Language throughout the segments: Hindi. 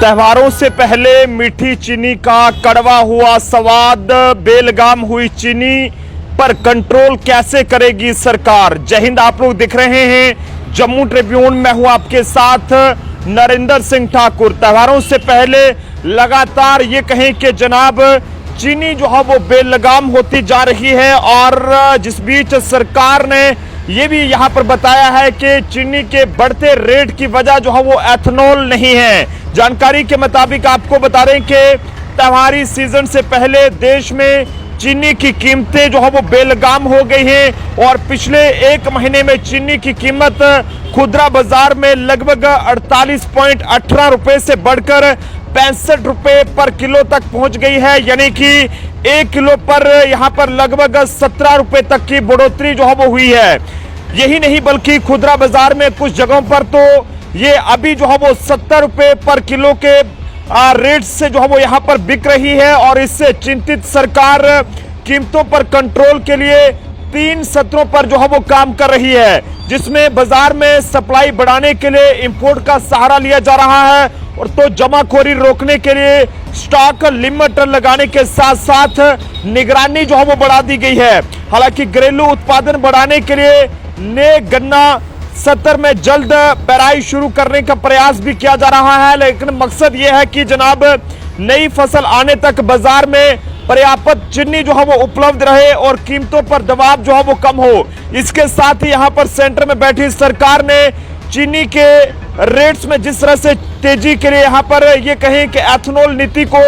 त्योहारों से पहले मीठी चीनी का कड़वा हुआ स्वाद, बेलगाम हुई चीनी पर कंट्रोल कैसे करेगी सरकार। जय हिंद, आप लोग दिख रहे हैं जम्मू ट्रिब्यून में हूं आपके साथ नरेंद्र सिंह ठाकुर। त्योहारों से पहले लगातार ये कहें कि जनाब चीनी जो है वो बेलगाम होती जा रही है और जिस बीच सरकार ने ये भी यहां पर बताया है कि चीनी के बढ़ते रेट की वजह जो है वो एथनॉल नहीं है। जानकारी के मुताबिक आपको बता रहे हैं कि त्योहारी सीजन से पहले देश में चीनी की कीमतें जो है वो बेलगाम हो गई हैं और पिछले एक महीने में चीनी की कीमत खुदरा बाजार में लगभग 48.18 रुपए से बढ़कर 65 रुपए पर किलो तक पहुंच गई है। यानी कि 1 किलो पर यहां पर लगभग 17 रुपए तक की बढ़ोतरी जो है वो हुई है। यही नहीं बल्कि खुदरा बाजार में कुछ जगहों पर तो ये अभी जो है वो 70 रुपए पर किलो के रेट से जो है वो यहां पर बिक रही है और इससे चिंतित सरकार कीमतों पर कंट्रोल के लिए 3 सत्रों पर जो है वो काम कर रही है, जिसमें बाजार में सप्लाई बढ़ाने के लिए इंपोर्ट का सहारा लिया जा रहा है और तो जमाखोरी रोकने के लिए स्टॉक लिमिट लगाने के साथ साथ निगरानी जो है वो बढ़ा दी गई है। हालांकि घरेलू उत्पादन बढ़ाने के लिए नए गन्ना सत्र में जल्द पेराई शुरू करने का प्रयास भी किया जा रहा है, लेकिन मकसद यह है कि जनाब नई फसल आने तक बाजार में पर्याप्त चीनी जो है वो उपलब्ध रहे और कीमतों पर दबाव जो है वो कम हो। इसके साथ ही यहाँ पर सेंटर में बैठी सरकार ने चीनी के रेट्स में जिस तरह से तेजी के लिए यहाँ पर ये कहें कि एथनॉल नीति को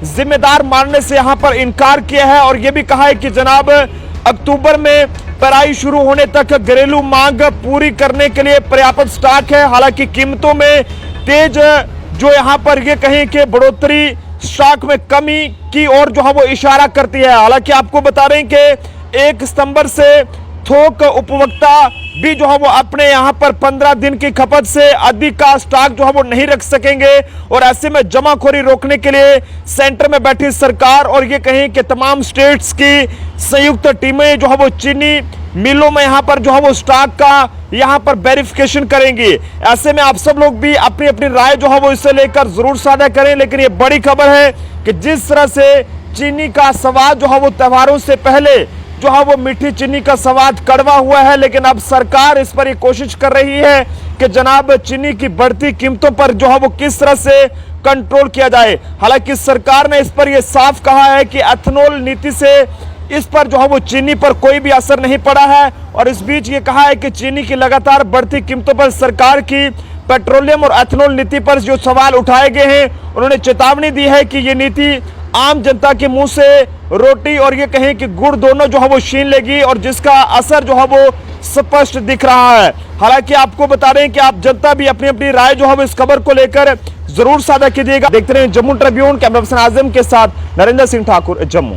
जिम्मेदार मानने से यहाँ पर इनकार किया है और ये भी कहा है कि जनाब अक्टूबर में पेराई शुरू होने तक घरेलू मांग पूरी करने के लिए पर्याप्त स्टॉक है। हालांकि कीमतों में तेज जो यहाँ पर ये कहें कि बढ़ोतरी स्टॉक में कमी की ओर जो है वो इशारा करती है। हालांकि आपको बता रहे हैं कि 1 सितंबर से थोक उपभोक्ता भी जो है वो अपने यहाँ पर 15 दिन की खपत से अधिक का स्टॉक जो है वो नहीं रख सकेंगे और ऐसे में जमाखोरी रोकने के लिए सेंटर में बैठी सरकार और ये कहें कि तमाम स्टेट्स की संयुक्त टीमें जो है वो चीनी मिलों में यहाँ पर जो है वो स्टॉक का यहाँ पर वेरिफिकेशन करेंगी। ऐसे में आप सब लोग भी अपनी अपनी राय जो है वो इससे लेकर जरूर साझा करें। लेकिन ये बड़ी खबर है कि जिस तरह से चीनी का स्वाद जो है वो त्योहारों से पहले जो है वो मीठी चीनी का स्वाद कड़वा हुआ है, लेकिन अब सरकार इस पर ये कोशिश कर रही है कि जनाब चीनी की बढ़ती कीमतों पर जो है वो किस तरह से कंट्रोल किया जाए। हालांकि सरकार ने इस पर यह साफ कहा है कि एथनॉल नीति से इस पर जो है वो चीनी पर कोई भी असर नहीं पड़ा है और इस बीच ये कहा है कि चीनी की लगातार बढ़ती कीमतों पर सरकार की पेट्रोलियम और एथनॉल नीति पर जो सवाल उठाए गए हैं उन्होंने चेतावनी दी है कि ये नीति आम जनता के मुंह से रोटी और ये कहें कि गुड़ दोनों जो है वो छीन लेगी और जिसका असर जो है वो स्पष्ट दिख रहा है। हालांकि आपको बता रहे हैं कि आप जनता भी अपनी अपनी राय जो है वो इस खबर को लेकर जरूर साझा कीजिएगा। देखते रहिए जम्मू ट्रिब्यून। कैमरा पर्सन आजम के साथ नरेंद्र सिंह ठाकुर, जम्मू।